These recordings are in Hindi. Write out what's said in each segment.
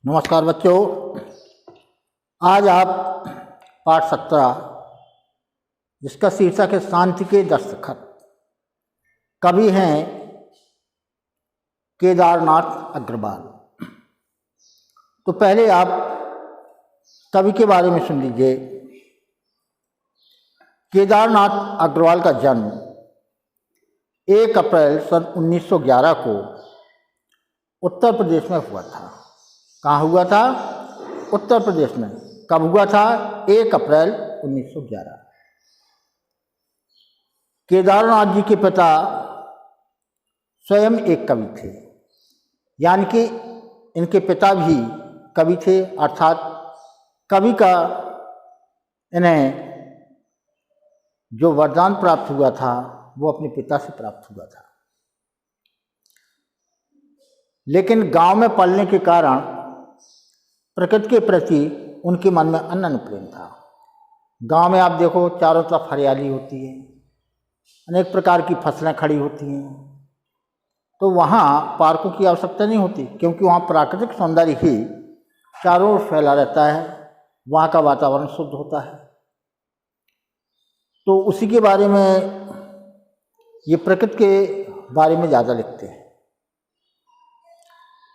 नमस्कार बच्चों, आज आप पाठ 17 जिसका शीर्षक है शांति के दस्तखत, कवि हैं केदारनाथ अग्रवाल। तो पहले आप कवि के बारे में सुन लीजिए। केदारनाथ अग्रवाल का जन्म 1 अप्रैल सन 1911 को उत्तर प्रदेश में हुआ था। कहाँ हुआ था? उत्तर प्रदेश में। कब हुआ था? 1 अप्रैल 1911। केदारनाथ जी के पिता स्वयं एक कवि थे, यानी कि इनके पिता भी कवि थे, अर्थात कवि का इन्हें जो वरदान प्राप्त हुआ था वो अपने पिता से प्राप्त हुआ था। लेकिन गांव में पलने के कारण प्रकृति के प्रति उनके मन में अनन्य प्रेम था। गांव में आप देखो, चारों तरफ हरियाली होती है, अनेक प्रकार की फसलें खड़ी होती हैं, तो वहाँ पार्कों की आवश्यकता नहीं होती, क्योंकि वहाँ प्राकृतिक सौंदर्य ही चारों ओर फैला रहता है, वहाँ का वातावरण शुद्ध होता है। तो उसी के बारे में, ये प्रकृति के बारे में ज़्यादा लिखते हैं।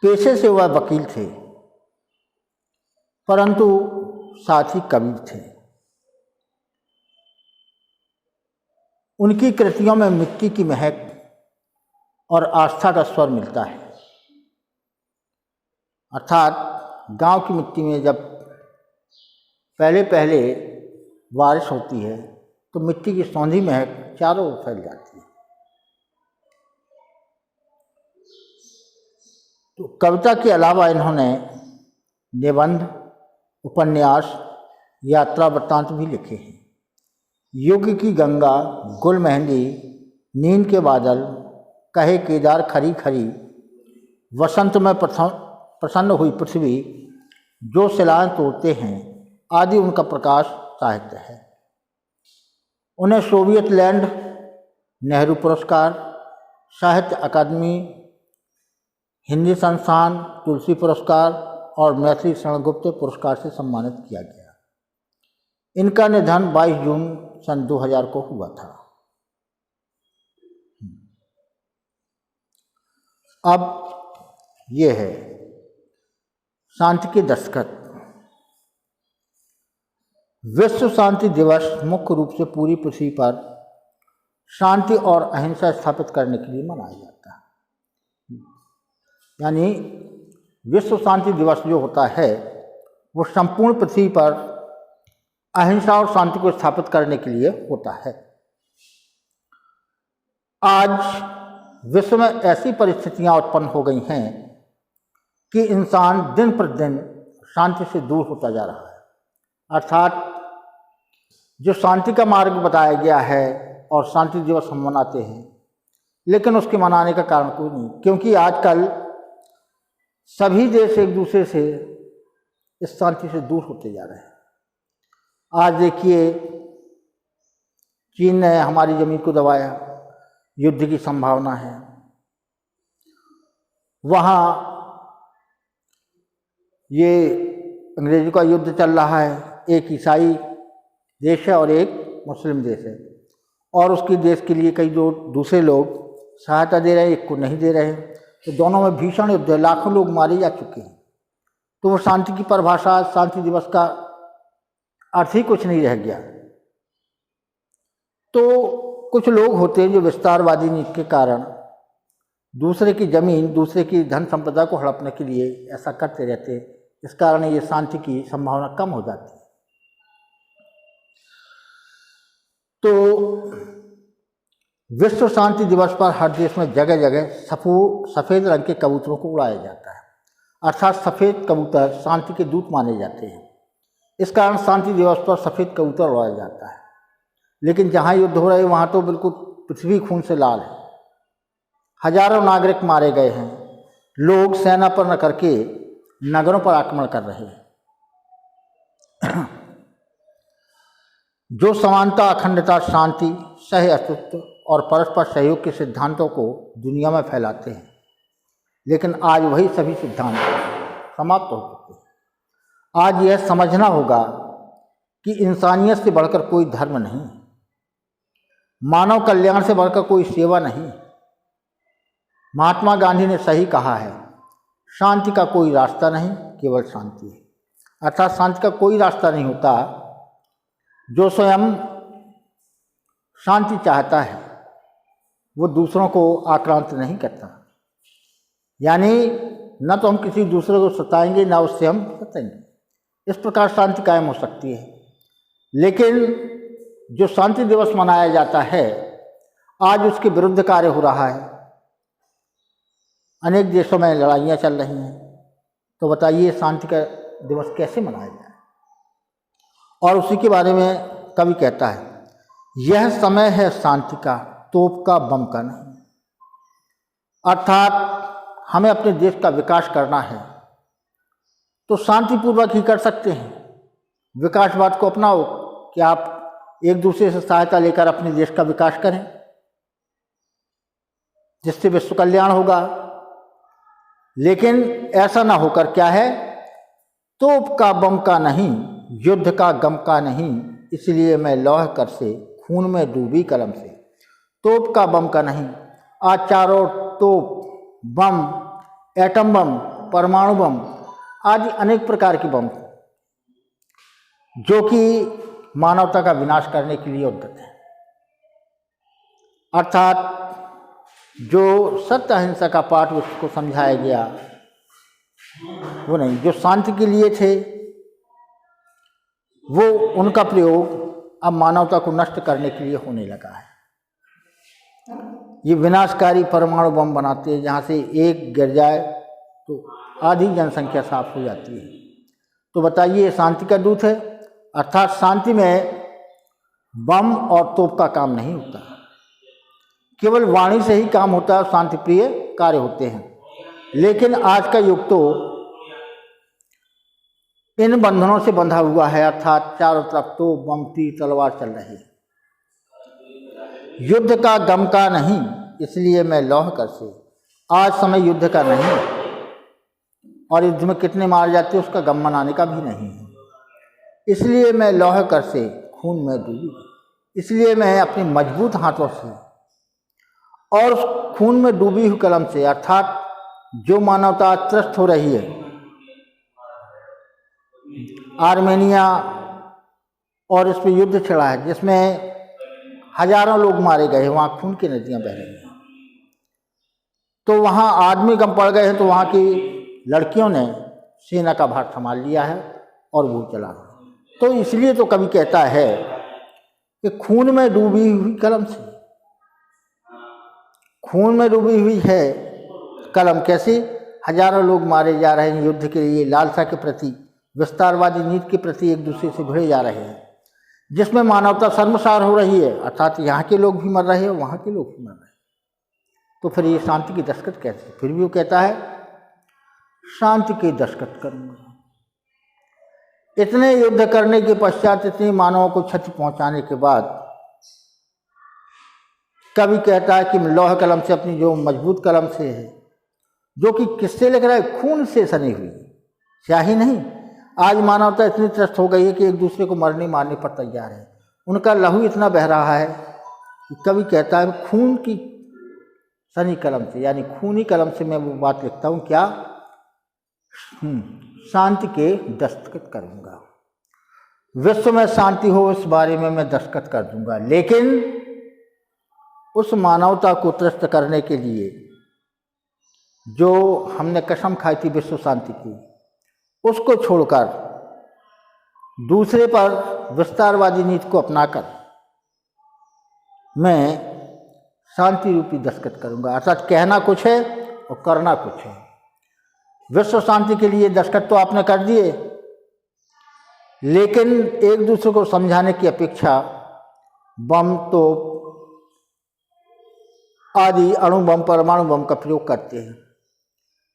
पेशे से वह वकील थे, परंतु साथ ही कवि थे। उनकी कृतियों में मिट्टी की महक और आस्था का स्वर मिलता है। अर्थात गांव की मिट्टी में जब पहले पहले बारिश होती है तो मिट्टी की सौंधी महक चारों ओर फैल जाती है। तो कविता के अलावा इन्होंने निबंध, उपन्यास, यात्रा वृत्तांत भी लिखे हैं। युग की गंगा, गुल मेहंदी, नींद के बादल, कहे केदार खरी खरी, वसंत में प्रसन्न हुई पृथ्वी, जो शिलाएं तोड़ते हैं, आदि उनका प्रकाश साहित्य है। उन्हें सोवियत लैंड नेहरू पुरस्कार, साहित्य अकादमी, हिंदी संस्थान तुलसी पुरस्कार और मैथिली शरणगुप्त पुरस्कार से सम्मानित किया गया। इनका निधन 22 जून सन 2000 को हुआ था। अब ये है शांति के दस्तखत। विश्व शांति दिवस मुख्य रूप से पूरी पृथ्वी पर शांति और अहिंसा स्थापित करने के लिए मनाया जाता है। यानी विश्व शांति दिवस जो होता है वो संपूर्ण पृथ्वी पर अहिंसा और शांति को स्थापित करने के लिए होता है। आज विश्व में ऐसी परिस्थितियां उत्पन्न हो गई हैं कि इंसान दिन प्रतिदिन शांति से दूर होता जा रहा है। अर्थात जो शांति का मार्ग बताया गया है और शांति दिवस हम मनाते हैं, लेकिन उसके मनाने का कारण कोई नहीं, क्योंकि आजकल सभी देश एक दूसरे से इस शांति से दूर होते जा रहे हैं। आज देखिए, चीन ने हमारी ज़मीन को दबाया, युद्ध की संभावना है। वहाँ ये अंग्रेज़ों का युद्ध चल रहा है, एक ईसाई देश है और एक मुस्लिम देश है, और उसके देश के लिए कई जो दूसरे लोग सहायता दे रहे हैं, एक को नहीं दे रहे हैं। तो दोनों में भीषण युद्ध है, लाखों लोग मारे जा चुके हैं। तो वो शांति की परिभाषा, शांति दिवस का अर्थ ही कुछ नहीं रह गया। तो कुछ लोग होते हैं जो विस्तारवादी नीति के कारण दूसरे की जमीन, दूसरे की धन संपदा को हड़पने के लिए ऐसा करते रहते हैं। इस कारण ये शांति की संभावना कम हो जाती है। तो विश्व शांति दिवस पर हर देश में जगह जगह सफ़ेद रंग के कबूतरों को उड़ाया जाता है। अर्थात सफ़ेद कबूतर शांति के दूत माने जाते हैं। इस कारण शांति दिवस पर सफ़ेद कबूतर उड़ाया जाता है। लेकिन जहाँ युद्ध हो रहे वहाँ तो बिल्कुल पृथ्वी खून से लाल है। हजारों नागरिक मारे गए हैं। लोग सेना पर न करके नगरों पर आक्रमण कर रहे हैं। जो समानता, अखंडता, शांति, सह अस्तित्व और परस्पर सहयोग के सिद्धांतों को दुनिया में फैलाते हैं, लेकिन आज वही सभी सिद्धांत समाप्त हो चुके हैं। आज यह समझना होगा कि इंसानियत से बढ़कर कोई धर्म नहीं, मानव कल्याण से बढ़कर कोई सेवा नहीं। महात्मा गांधी ने सही कहा है, शांति का कोई रास्ता नहीं, केवल शांति है। अर्थात शांति का कोई रास्ता नहीं होता। जो स्वयं शांति चाहता है वो दूसरों को आक्रांत नहीं करता। यानी न तो हम किसी दूसरे को सताएंगे, ना उससे हम सताएंगे। इस प्रकार शांति कायम हो सकती है। लेकिन जो शांति दिवस मनाया जाता है, आज उसके विरुद्ध कार्य हो रहा है। अनेक देशों में लड़ाइयाँ चल रही हैं। तो बताइए शांति का दिवस कैसे मनाया जाए? और उसी के बारे में कवि कहता है, यह समय है शांति का, तोप का, बम का नहीं। अर्थात हमें अपने देश का विकास करना है तो शांतिपूर्वक ही कर सकते हैं। विकासवाद को अपनाओ कि आप एक दूसरे से सहायता लेकर अपने देश का विकास करें, जिससे विश्व कल्याण होगा। लेकिन ऐसा ना होकर क्या है, तोप का बम का नहीं, युद्ध का गम का नहीं, इसलिए मैं लौह कर से खून में डूबी कलम से। तोप का बम का नहीं। आज चारों तोप, बम, एटम बम, परमाणु बम आदि अनेक प्रकार की बम जो कि मानवता का विनाश करने के लिए उद्यत है। अर्थात जो सत्य अहिंसा का पाठ उसको समझाया गया वो नहीं, जो शांति के लिए थे वो उनका प्रयोग अब मानवता को नष्ट करने के लिए होने लगा है। ये विनाशकारी परमाणु बम बनाते हैं, जहाँ से एक गिर जाए तो आधी जनसंख्या साफ हो जाती है। तो बताइए शांति का दूत है? अर्थात शांति में बम और तोप का काम नहीं होता, केवल वाणी से ही काम होता है, शांति प्रिय कार्य होते हैं। लेकिन आज का युग तो इन बंधनों से बंधा हुआ है। अर्थात चारों तरफ तो बम, तीर, तलवार चल रही है। युद्ध का गम का नहीं, इसलिए मैं लौह कर से। आज समय युद्ध का नहीं, और युद्ध में कितने मार जाते हैं उसका गम मनाने का भी नहीं है। इसलिए मैं लौह कर से खून में डूबी, इसलिए मैं अपने मजबूत हाथों से और उस खून में डूबी हुई कलम से, अर्थात जो मानवता त्रस्त हो रही है, आर्मेनिया और इस पर युद्ध छिड़ा है जिसमें हजारों लोग मारे गए, वहाँ खून की नदियाँ बह रही हैं। तो वहाँ आदमी कम पड़ गए हैं, तो वहाँ की लड़कियों ने सेना का भार संभाल लिया है और वो चला। तो इसलिए तो कवि कहता है कि खून में डूबी हुई कलम से, खून में डूबी हुई है कलम। कैसे? हजारों लोग मारे जा रहे हैं युद्ध के लिए, लालसा के प्रति, विस्तारवादी नीति के प्रति एक दूसरे से भिड़े जा रहे हैं, जिसमें मानवता शर्मसार हो रही है। अर्थात यहाँ के लोग भी मर रहे हैं, वहाँ के लोग भी मर रहे हैं। तो फिर ये शांति की दस्तखत कैसे? फिर भी वो कहता है शांति की दस्तखत करूँगा। इतने युद्ध करने के पश्चात, इतने मानवों को क्षति पहुँचाने के बाद कवि कहता है कि लौह कलम से, अपनी जो मजबूत कलम से है, जो कि किससे लिख रहा है? खून से सनी हुई स्याही नहीं। आज मानवता इतनी त्रस्त हो गई है कि एक दूसरे को मरने मारने पर तैयार है। उनका लहू इतना बह रहा है कि कवि कहता है खून की सनी कलम से, यानी खूनी कलम से मैं वो बात लिखता हूँ क्या? शांति के दस्तखत करूँगा। विश्व में शांति हो इस बारे में मैं दस्तखत कर दूंगा। लेकिन उस मानवता को त्रस्त करने के लिए जो हमने कसम खाई थी विश्व शांति की, उसको छोड़कर दूसरे पर विस्तारवादी नीति को अपनाकर मैं शांति रूपी दस्तखत करूंगा। अर्थात कहना कुछ है और करना कुछ है। विश्व शांति के लिए दस्तखत तो आपने कर दिए, लेकिन एक दूसरे को समझाने की अपेक्षा बम, तोप आदि, अणु बम, परमाणु बम का प्रयोग करते हैं,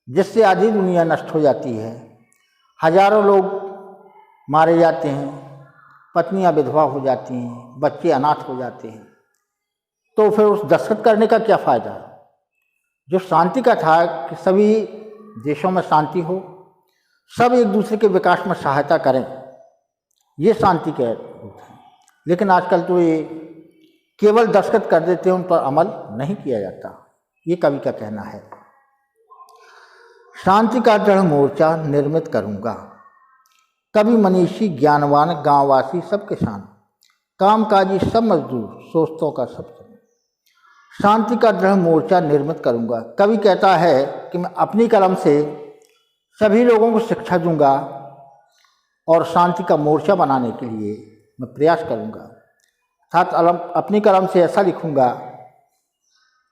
जिससे आधी दुनिया नष्ट हो जाती है। हजारों लोग मारे जाते हैं, पत्नियां विधवा हो जाती हैं, बच्चे अनाथ हो जाते हैं। तो फिर उस दस्तखत करने का क्या फ़ायदा? जो शांति का था कि सभी देशों में शांति हो, सब एक दूसरे के विकास में सहायता करें, ये शांति के रूप है। लेकिन आजकल तो ये केवल दस्तखत कर देते हैं, उन पर अमल नहीं किया जाता। ये कवि का कहना है। शांति का दृढ़ मोर्चा निर्मित करूँगा, कवि मनीषी ज्ञानवान गांववासी सब किसान, कामकाजी सब मजदूर, सोचतों का सब समूह। शांति का दृढ़ मोर्चा निर्मित करूँगा। कवि कहता है कि मैं अपनी कलम से सभी लोगों को शिक्षा दूंगा और शांति का मोर्चा बनाने के लिए मैं प्रयास करूंगा। अर्थात अपनी कलम से ऐसा लिखूंगा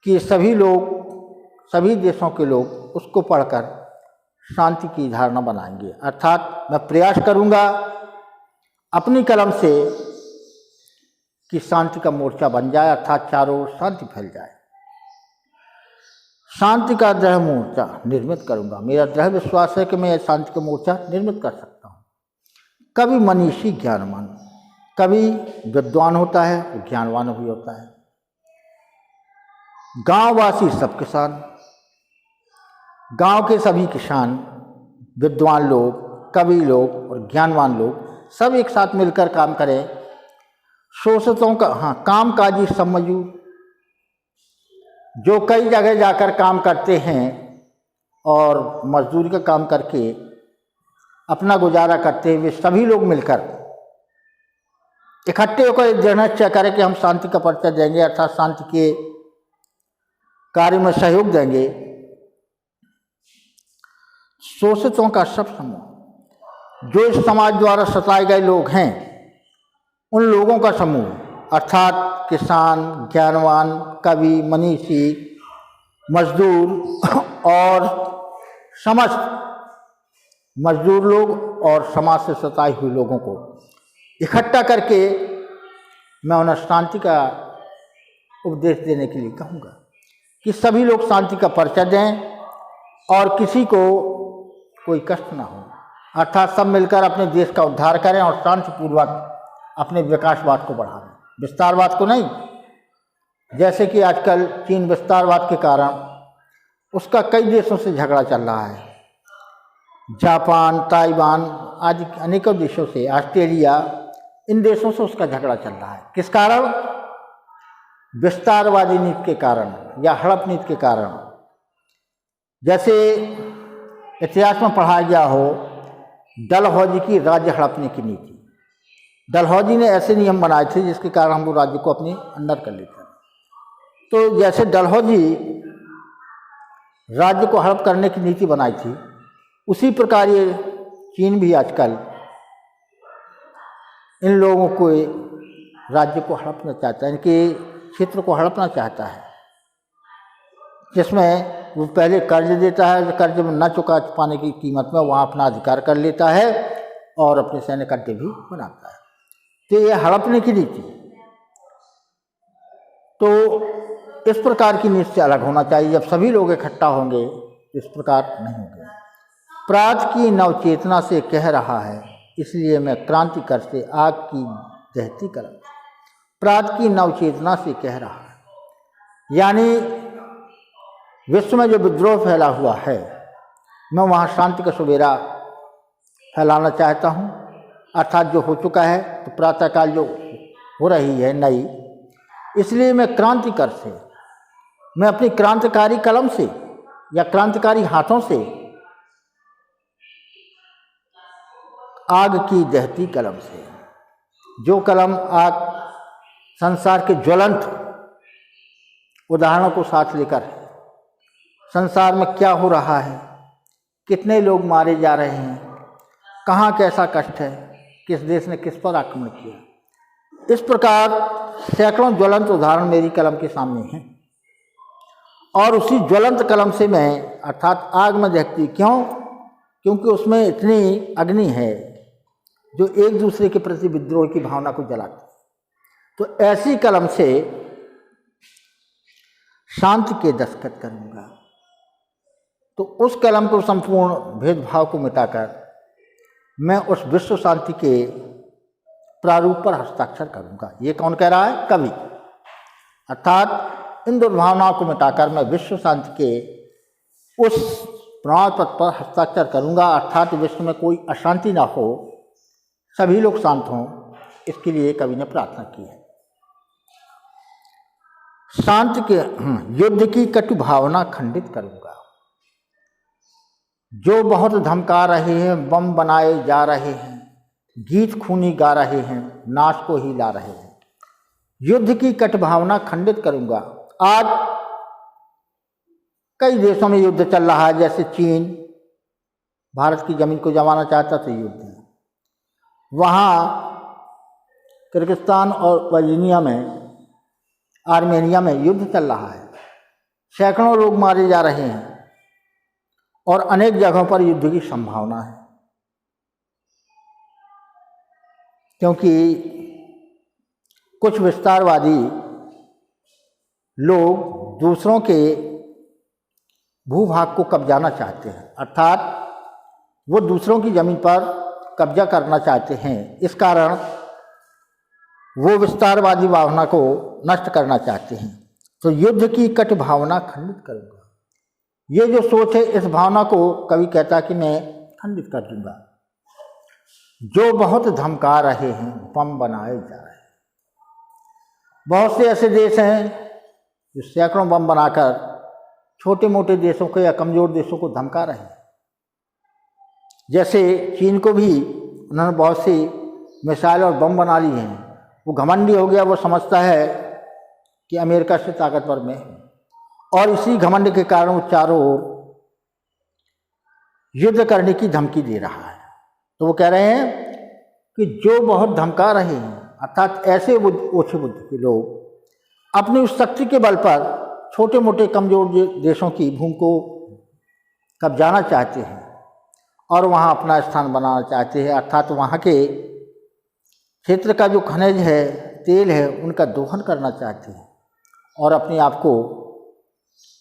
कि सभी लोग, सभी देशों के लोग उसको पढ़कर शांति की धारणा बनाएंगे। अर्थात मैं प्रयास करूंगा अपनी कलम से कि शांति का मोर्चा बन जाए, अर्थात चारों ओर शांति फैल जाए। शांति का दृढ़ मोर्चा निर्मित करूंगा। मेरा दृढ़ विश्वास है कि मैं शांति का मोर्चा निर्मित कर सकता हूँ। कवि मनीषी ज्ञानवान, कवि विद्वान होता है और ज्ञानवान भी होता है। गांववासी सब किसान, गांव के सभी किसान, विद्वान लोग, कवि लोग और ज्ञानवान लोग सब एक साथ मिलकर काम करें। शोषितों का कामकाजी सब मजदूर, जो कई जगह जाकर काम करते हैं और मजदूरी का काम करके अपना गुजारा करते हैं, वे सभी लोग मिलकर इकट्ठे होकर दृढ़ निश्चय करें कि हम शांति का परिचय देंगे, अर्थात शांति के कार्य में सहयोग देंगे। शोषितों का सब समूह, जो इस समाज द्वारा सताए गए लोग हैं, उन लोगों का समूह, अर्थात किसान, ज्ञानवान, कवि, मनीषी, मजदूर और समस्त मजदूर लोग और समाज से सताए हुए लोगों को इकट्ठा करके मैं उन्हें शांति का उपदेश देने के लिए कहूँगा कि सभी लोग शांति का परिचय दें और किसी को कोई कष्ट ना हो। अर्थात सब मिलकर अपने देश का उद्धार करें और शांतिपूर्वक अपने विकासवाद को बढ़ाएं, विस्तारवाद को नहीं। जैसे कि आजकल चीन विस्तारवाद के कारण उसका कई देशों से झगड़ा चल रहा है, जापान, ताइवान आदि अनेकों देशों से, ऑस्ट्रेलिया, इन देशों से उसका झगड़ा चल रहा है। किस कारण? विस्तारवादी नीति के कारण या हड़प नीति के कारण। जैसे इतिहास में पढ़ाया गया हो डलहौजी की राज्य हड़पने की नीति। डलहौजी ने ऐसे नियम बनाए थे जिसके कारण हम लोग राज्य को अपने अंदर कर लेते हैं। तो जैसे डलहौजी राज्य को हड़प करने की नीति बनाई थी, उसी प्रकार ये चीन भी आजकल इन लोगों को राज्य को हड़पना चाहता है, इनके क्षेत्र को हड़पना चाहता है, जिसमें वो पहले कर्ज देता है, कर्ज में न चुका पाने की कीमत में वहाँ अपना अधिकार कर लेता है और अपने सैनिक अड्डे भी बनाता है। तो ये हड़पने की नीति, तो इस प्रकार की नीति से अलग होना चाहिए। जब सभी लोग इकट्ठा होंगे इस प्रकार नहीं होंगे। प्रात की नवचेतना से कह रहा है, इसलिए मैं क्रांति कर से आग की दहती कलम। प्रात की नवचेतना से कह रहा है, यानी विश्व में जो विद्रोह फैला हुआ है, मैं वहाँ शांति का सवेरा फैलाना चाहता हूँ। अर्थात जो हो चुका है तो प्रातःकाल जो हो रही है नई, इसलिए मैं क्रांति कर से, मैं अपनी क्रांतिकारी कलम से या क्रांतिकारी हाथों से आग की दहती कलम से, जो कलम आग संसार के ज्वलंत उदाहरणों को साथ लेकर संसार में क्या हो रहा है, कितने लोग मारे जा रहे हैं, कहाँ कैसा कष्ट है, किस देश ने किस पर आक्रमण किया, इस प्रकार सैकड़ों ज्वलंत उदाहरण मेरी कलम के सामने हैं। और उसी ज्वलंत कलम से मैं अर्थात आग में दहती, क्यों? क्योंकि उसमें इतनी अग्नि है जो एक दूसरे के प्रति विद्रोह की भावना को जलाती है। तो ऐसी कलम से शांति के दस्तखत करूँगा। तो उस कलम को संपूर्ण भेदभाव को मिटाकर मैं उस विश्व शांति के प्रारूप पर हस्ताक्षर करूँगा। ये कौन कह रहा है? कवि। अर्थात इन दुर्भावनाओं को मिटाकर मैं विश्व शांति के उस प्रमाण पत्र पर हस्ताक्षर करूंगा, अर्थात विश्व में कोई अशांति ना हो, सभी लोग शांत हों, इसके लिए कवि ने प्रार्थना की है। शांति के युद्ध की कटु भावना खंडित करूंगा। जो बहुत धमका रहे हैं, बम बनाए जा रहे हैं, गीत खूनी गा रहे हैं, नाश को ही ला रहे हैं, युद्ध की कट भावना खंडित करूंगा। आज कई देशों में युद्ध चल रहा है, जैसे चीन भारत की जमीन को जमाना चाहता था, युद्ध है। वहाँ किर्गिस्तान और वर्जीनिया में, आर्मेनिया में युद्ध चल रहा है, सैकड़ों लोग मारे जा रहे हैं और अनेक जगहों पर युद्ध की संभावना है, क्योंकि कुछ विस्तारवादी लोग दूसरों के भूभाग को कब्जाना चाहते हैं, अर्थात वो दूसरों की जमीन पर कब्जा करना चाहते हैं। इस कारण वो विस्तारवादी भावना को नष्ट करना चाहते हैं। तो युद्ध की कट भावना खंडित करूंगा। ये जो सोच है, इस भावना को कवि कहता है कि मैं खंडित कर दूंगा। जो बहुत धमका रहे हैं, बम बनाए जा रहे हैं। बहुत से ऐसे देश हैं जो सैकड़ों बम बनाकर छोटे मोटे देशों को या कमज़ोर देशों को धमका रहे हैं। जैसे चीन को भी उन्होंने बहुत सी मिसाइल और बम बना लिए हैं। वो घमंडी हो गया, वो समझता है कि अमेरिका से ताकतवर में है, और इसी घमंड के कारण वो चारों ओर युद्ध करने की धमकी दे रहा है। तो वो कह रहे हैं कि जो बहुत धमका रहे हैं, अर्थात ऐसे ओछे बुद्धि के लोग अपनी उस शक्ति के बल पर छोटे मोटे कमजोर देशों की भूमि को कब्जाना चाहते हैं और वहाँ अपना स्थान बनाना चाहते हैं, अर्थात वहाँ के क्षेत्र का जो खनिज है, तेल है, उनका दोहन करना चाहते हैं और अपने आप को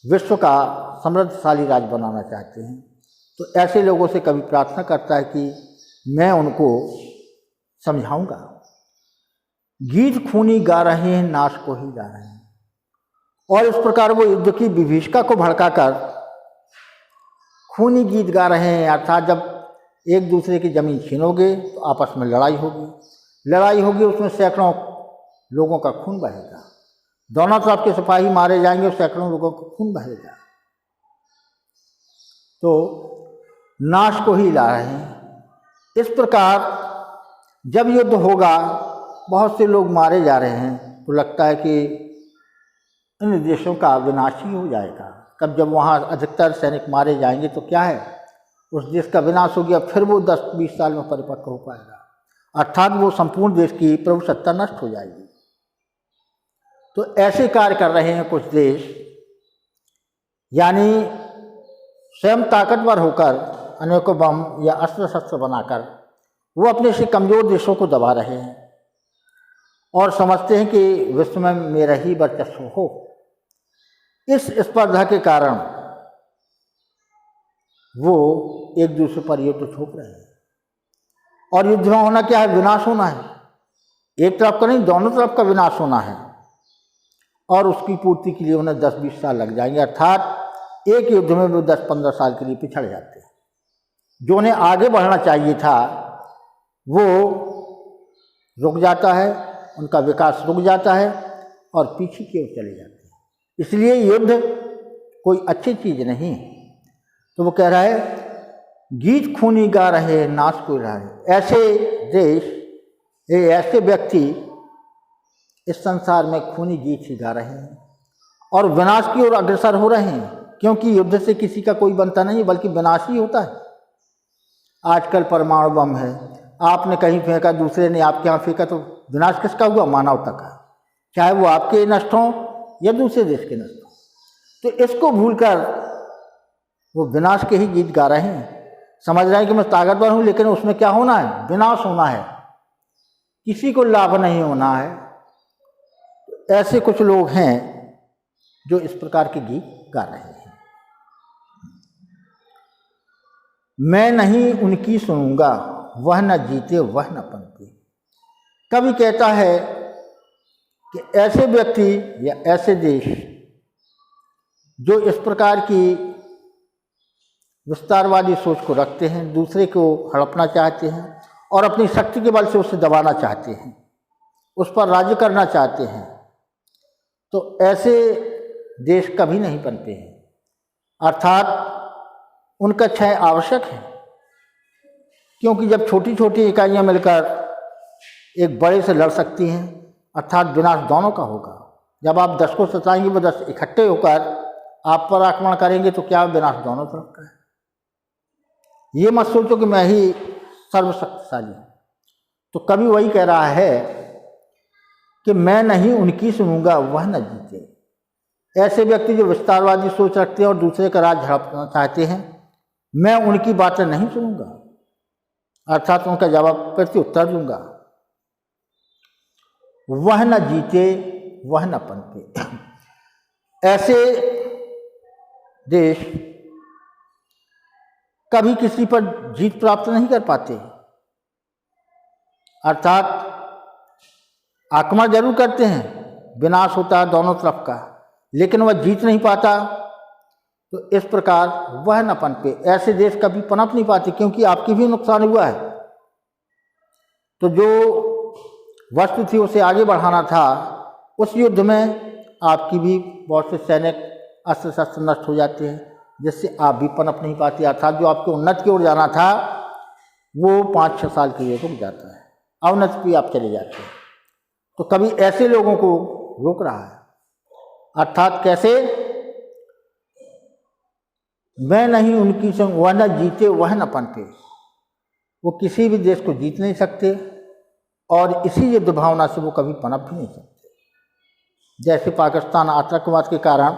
विश्व का समृद्धशाली राज्य बनाना चाहते हैं। तो ऐसे लोगों से कवि प्रार्थना करता है कि मैं उनको समझाऊंगा। गीत खूनी गा रहे हैं, नाश को ही गा रहे हैं, और इस प्रकार वो युद्ध की विभीषिका को भड़काकर खूनी गीत गा रहे हैं, अर्थात जब एक दूसरे की जमीन छीनोगे तो आपस में लड़ाई होगी, उसमें सैकड़ों लोगों का खून बहेगा, दोनों तरफ के सिपाही मारे जाएंगे और सैकड़ों लोगों का खून बहेगा। तो नाश को ही ला रहे हैं। इस प्रकार जब युद्ध होगा, बहुत से लोग मारे जा रहे हैं, तो लगता है कि इन देशों का विनाश ही हो जाएगा। कब जब वहाँ अधिकतर सैनिक मारे जाएंगे तो क्या है, उस देश का विनाश हो गया, फिर वो 10-20 साल में परिपक्व हो पाएगा, अर्थात वो संपूर्ण देश की प्रभुसत्ता नष्ट हो जाएगी। तो ऐसे कार्य कर रहे हैं कुछ देश, यानी स्वयं ताकतवर होकर अनेकों बम या अस्त्र शस्त्र बनाकर वो अपने से कमज़ोर देशों को दबा रहे हैं और समझते हैं कि विश्व में मेरा ही वर्चस्व हो। इस स्पर्धा के कारण वो एक दूसरे पर युद्ध थोप रहे हैं, और युद्ध में होना क्या है, विनाश होना है। एक तरफ का नहीं, दोनों तरफ का विनाश होना है, और उसकी पूर्ति के लिए उन्हें 10-20 साल लग जाएंगे, अर्थात एक युद्ध में वो 10-15 साल के लिए पिछड़ जाते हैं। जो उन्हें आगे बढ़ना चाहिए था वो रुक जाता है, उनका विकास रुक जाता है और पीछे की ओर चले जाते हैं। इसलिए युद्ध कोई अच्छी चीज़ नहीं। तो वो कह रहा है गीत खूनी गा रहे, नाश को रहा है। ऐसे देश, ऐसे व्यक्ति इस संसार में खूनी गीत ही गा रहे हैं और विनाश की ओर अग्रसर हो रहे हैं, क्योंकि युद्ध से किसी का कोई बनता नहीं, बल्कि विनाश ही होता है। आजकल परमाणु बम है, आपने कहीं फेंका, दूसरे ने आपके यहाँ फेंका, तो विनाश किसका हुआ, मानवता का, चाहे वो आपके नष्ट हों या दूसरे देश के नष्ट हों। तो इसको भूलकर वो विनाश के ही गीत गा रहे हैं, समझ रहे हैं कि मैं ताकतवर हूँ, लेकिन उसमें क्या होना है, विनाश होना है, किसी को लाभ नहीं होना है। ऐसे कुछ लोग हैं जो इस प्रकार के गीत गा रहे हैं। मैं नहीं उनकी सुनूंगा, वह न जीते वह न पनपे। कवि कहता है कि ऐसे व्यक्ति या ऐसे देश जो इस प्रकार की विस्तारवादी सोच को रखते हैं, दूसरे को हड़पना चाहते हैं और अपनी शक्ति के बल से उसे दबाना चाहते हैं, उस पर राज्य करना चाहते हैं, तो ऐसे देश कभी नहीं बनते हैं। अर्थात उनका क्षय आवश्यक है, क्योंकि जब छोटी छोटी इकाइयां मिलकर एक बड़े से लड़ सकती हैं, अर्थात विनाश दोनों का होगा। जब आप 10 को सताएंगे, वो 10 इकट्ठे होकर आप पर आक्रमण करेंगे, तो क्या विनाश दोनों तरफ का है। ये मत सोचो कि मैं ही सर्वशक्तिशाली हूँ। तो कवि वही कह रहा है कि मैं नहीं उनकी सुनूंगा, वह न जीते। ऐसे व्यक्ति जो विस्तारवादी सोच रखते हैं और दूसरे का राज हड़पना चाहते हैं, मैं उनकी बातें नहीं सुनूंगा, अर्थात उनका जवाब प्रत्युत्तर दूंगा। वह न जीते, वह न पनपे। ऐसे देश कभी किसी पर जीत प्राप्त नहीं कर पाते, अर्थात आक्रमण जरूर करते हैं, विनाश होता है दोनों तरफ का, लेकिन वह जीत नहीं पाता। तो इस प्रकार वह न पनपे, ऐसे देश कभी पनप नहीं पाते, क्योंकि आपकी भी नुकसान हुआ है। तो जो वस्तु थी उसे आगे बढ़ाना था, उस युद्ध में आपकी भी बहुत से सैनिक अस्त्र शस्त्र नष्ट हो जाते हैं, जिससे आप भी पनप नहीं पाते। अर्थात जो आपके उन्नति की ओर जाना था वो 5-6 साल के लिए रुक जाता है, अवनति पे आप चले जाते हैं। तो कभी ऐसे लोगों को रोक रहा है, अर्थात कैसे, मैं नहीं उनकी संग, वह न जीते वह न पनपे। वो किसी भी देश को जीत नहीं सकते और इसी युद्ध भावना से वो कभी पनप भी नहीं सकते। जैसे पाकिस्तान आतंकवाद के कारण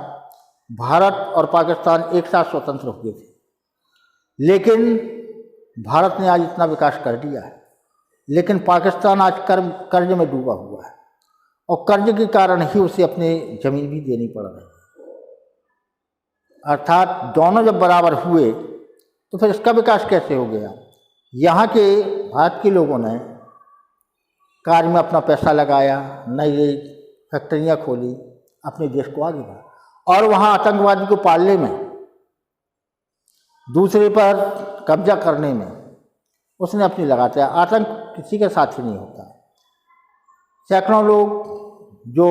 भारत और पाकिस्तान एक साथ स्वतंत्र हो गए थे, लेकिन भारत ने आज इतना विकास कर दिया है, लेकिन पाकिस्तान आज कर्ज में डूबा हुआ है और कर्ज के कारण ही उसे अपनी जमीन भी देनी पड़ रही है। अर्थात दोनों जब बराबर हुए तो फिर इसका विकास कैसे हो गया। यहाँ के भारत के लोगों ने कार्य में अपना पैसा लगाया, नई फैक्ट्रियाँ खोली, अपने देश को आगे बढ़ाया, और वहाँ आतंकवादी को पालने में, दूसरे पर कब्जा करने में उसने अपनी लगाते हैं। आतंक किसी के साथ ही नहीं होता। सैकड़ों लोग जो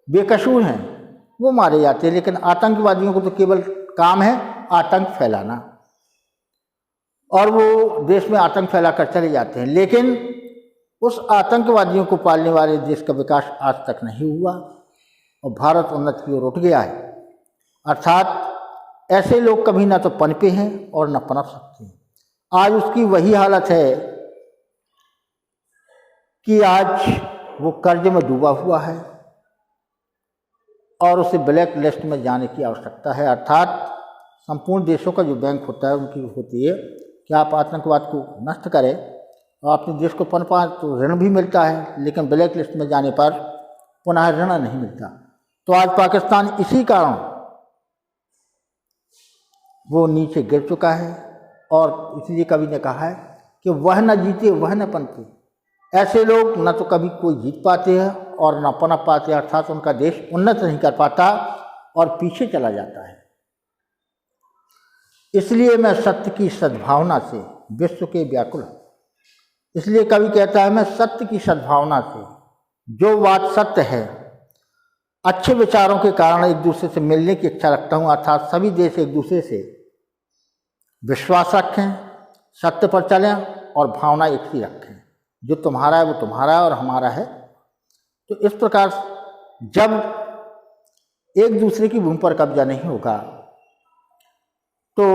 बेकसूर हैं वो मारे जाते हैं, लेकिन आतंकवादियों को तो केवल काम है आतंक फैलाना, और वो देश में आतंक फैलाकर चले जाते हैं। लेकिन उस आतंकवादियों को पालने वाले देश का विकास आज तक नहीं हुआ और भारत उन्नति की ओर उठ गया है। अर्थात ऐसे लोग कभी ना तो पनपे हैं और न पनप सकते हैं। आज उसकी वही हालत है कि आज वो कर्ज में डूबा हुआ है और उसे ब्लैक लिस्ट में जाने की आवश्यकता है। अर्थात संपूर्ण देशों का जो बैंक होता है उनकी होती है कि आप आतंकवाद को नष्ट करें और अपने देश को पनपा, तो ऋण भी मिलता है, लेकिन ब्लैक लिस्ट में जाने पर पुनः ऋण नहीं मिलता। तो आज पाकिस्तान इसी कारण वो नीचे गिर चुका है, और इसलिए कवि ने कहा है कि वह न जीते वह न पनपे। ऐसे लोग न तो कभी कोई जीत पाते हैं और न पनप पाते, अर्थात उनका देश उन्नत नहीं कर पाता और पीछे चला जाता है। इसलिए मैं सत्य की सद्भावना से विश्व के व्याकुल हूँ। इसलिए कवि कहता है मैं सत्य की सद्भावना से, जो बात सत्य है, अच्छे विचारों के कारण एक दूसरे से मिलने की इच्छा रखता हूँ। अर्थात सभी देश एक दूसरे से विश्वास रखें, सत्य पर चलें और भावना एक सी रखें, जो तुम्हारा है वो तुम्हारा है और हमारा है। तो इस प्रकार जब एक दूसरे की भूमि पर कब्जा नहीं होगा तो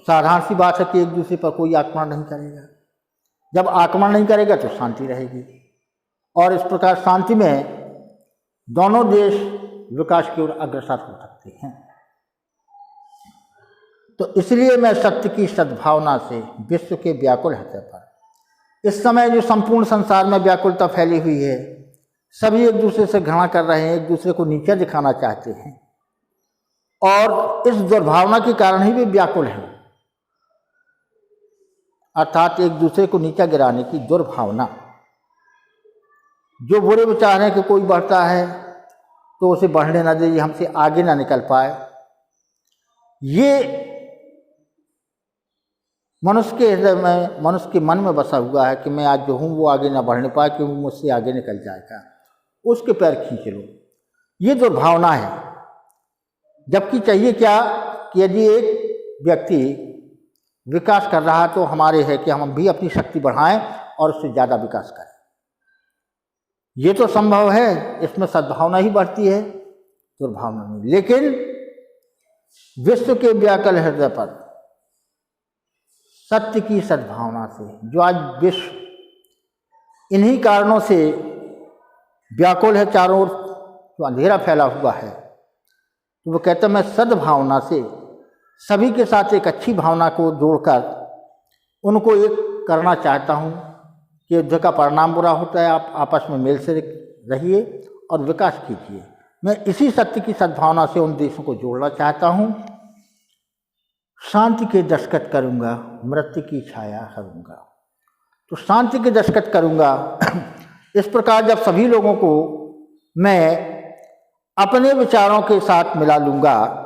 साधारण सी बात है कि एक दूसरे पर कोई आक्रमण नहीं करेगा। जब आक्रमण नहीं करेगा तो शांति रहेगी, और इस प्रकार शांति में दोनों देश विकास की ओर अग्रसर हो सकते हैं। तो इसलिए मैं सत्य की सद्भावना से विश्व के व्याकुल हृदय पर, इस समय जो संपूर्ण संसार में व्याकुलता फैली हुई है, सभी एक दूसरे से घृणा कर रहे हैं, एक दूसरे को नीचा दिखाना चाहते हैं, और इस दुर्भावना के कारण ही वे व्याकुल हैं। अर्थात एक दूसरे को नीचा गिराने की दुर्भावना, जो बुरे विचार हैं कि कोई बढ़ता है तो उसे बढ़ने ना दे, हमसे आगे ना निकल पाए, ये मनुष्य के हृदय में, मनुष्य के मन में बसा हुआ है कि मैं आज जो हूँ वो आगे ना बढ़ने पाए क्योंकि मुझसे आगे निकल जाएगा, उसके पैर खींच लो। ये दुर्भावना है। जबकि चाहिए क्या कि यदि एक व्यक्ति विकास कर रहा है तो हमारे है कि हम भी अपनी शक्ति बढ़ाएं और उससे ज़्यादा विकास करें। ये तो संभव है, इसमें सद्भावना ही बढ़ती है, दुर्भावना नहीं। लेकिन विश्व के व्याकुल हृदय पर सत्य की सद्भावना से, जो आज विश्व इन्हीं कारणों से व्याकुल है, चारों ओर जो अंधेरा फैला हुआ है, तो वो कहते हैं मैं सद्भावना से सभी के साथ एक अच्छी भावना को जोड़कर उनको एक करना चाहता हूँ कि युद्ध का परिणाम बुरा होता है, आप आपस में मेल से रहिए और विकास कीजिए। मैं इसी सत्य की सद्भावना से उन देशों को जोड़ना चाहता हूँ। शांति के दस्तखत करूँगा, मृत्यु की छाया करूँगा। तो शांति के दस्तखत करूँगा। इस प्रकार जब सभी लोगों को मैं अपने विचारों के साथ मिला लूँगा,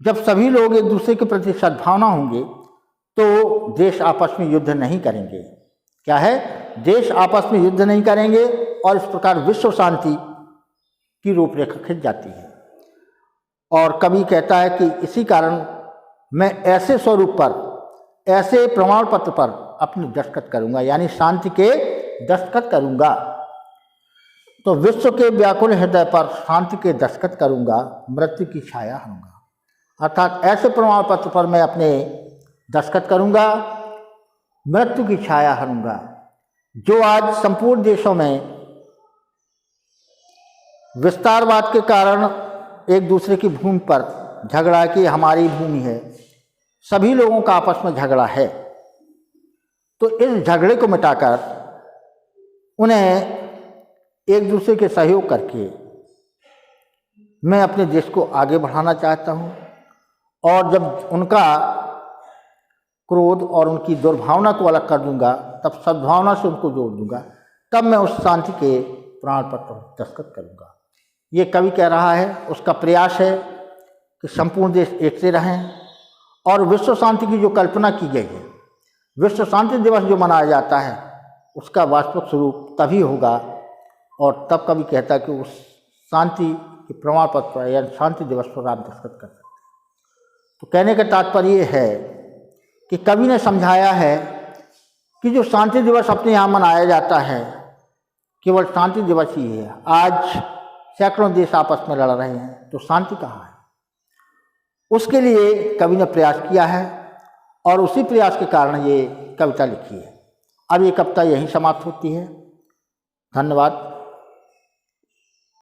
जब सभी लोग एक दूसरे के प्रति सद्भावना होंगे, तो देश आपस में युद्ध नहीं करेंगे। क्या है? देश आपस में युद्ध नहीं करेंगे और इस प्रकार विश्व शांति की रूपरेखा खिंच जाती है। और कवि कहता है कि इसी कारण मैं ऐसे स्वरूप पर, ऐसे प्रमाण पत्र पर अपनी दस्तखत करूँगा, यानी शांति के दस्तखत करूँगा। तो विश्व के व्याकुल हृदय पर शांति के दस्तखत करूँगा, मृत्यु की छाया हूँगा। अर्थात ऐसे प्रमाण पत्र पर मैं अपने दस्तखत करूँगा, मृत्यु की छाया हरूँगा। जो आज संपूर्ण देशों में विस्तारवाद के कारण एक दूसरे की भूमि पर झगड़ा कि हमारी भूमि है, सभी लोगों का आपस में झगड़ा है, तो इस झगड़े को मिटाकर उन्हें एक दूसरे के सहयोग करके मैं अपने देश को आगे बढ़ाना चाहता हूँ। और जब उनका क्रोध और उनकी दुर्भावना को अलग कर दूंगा, तब सद्भावना से उनको जोड़ दूंगा, तब मैं उस शांति के प्रमाण पत्र पर दस्तखत करूँगा। ये कवि कह रहा है, उसका प्रयास है कि संपूर्ण देश एक से रहें और विश्व शांति की जो कल्पना की गई है, विश्व शांति दिवस जो मनाया जाता है, उसका वास्तविक स्वरूप तभी होगा। और तब कवि कहता है कि उस शांति के प्रमाण पत्र पर या शांति दिवस पर आप दस्तखत कर सकते हैं। तो कहने का तात्पर्य है कि कवि ने समझाया है कि जो शांति दिवस अपने यहाँ मनाया जाता है, केवल शांति दिवस ही है। आज सैकड़ों देश आपस में लड़ रहे हैं, तो शांति कहाँ है? उसके लिए कवि ने प्रयास किया है और उसी प्रयास के कारण ये कविता लिखी है। अब ये कविता यहीं समाप्त होती है। धन्यवाद।